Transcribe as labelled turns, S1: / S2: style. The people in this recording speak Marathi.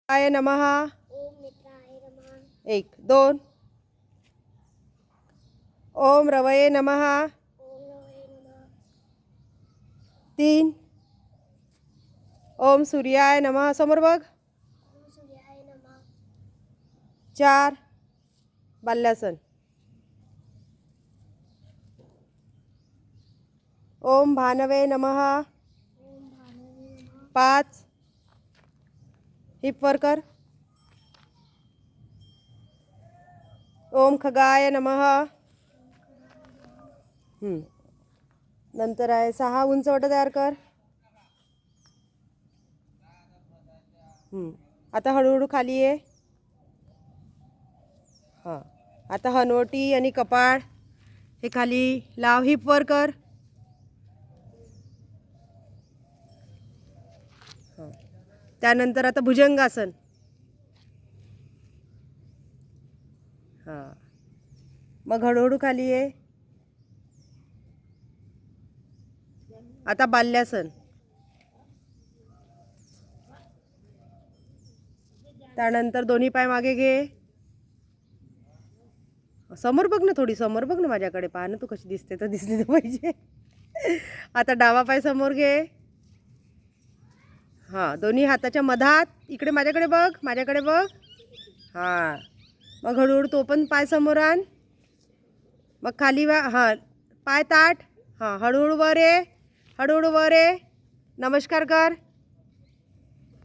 S1: आय नमः।
S2: ओम मित्राय नमः।
S1: 1 2 ओम रवये नमः।
S2: ओम रवये नमः।
S1: 3 ओम सूर्याय नमः। समोर बघ।
S2: ओम सूर्याय नमः।
S1: 4 बाल्यासन। ओम भानवे नमः।
S2: ओम भानवे नमः।
S1: 5 हिप वर कर। ओम खगाय नमः। नंतर आहे 6 उंचवटा तयार कर। आता हळूहळू खाली ये। हां आता हनवटी आणि कपाळ हे खाली लाव। हिप वर कर। हां त्यानंतर आता भुजंगासन। हां मग हळूहळू खाली ये। आता बाल्यासन। त्यानंतर दोन्ही पाय मागे घे। समोर बघ ना, थोडी समोर बघ ना, माझ्याकडे पाहा ना, तू कशी दिसते तर दिसली तर पाहिजे। आता डावा पाय समोर घे। हां दोन्ही हाताच्या मधात इकडे माझ्याकडे बघ, माझ्याकडे बघ। हां मग हळूहळू तो पण पाय समोर आण। मग खाली हां पाय ताट। हां हळूहळू वर ये, हळूहळू वर ये। नमस्कार कर।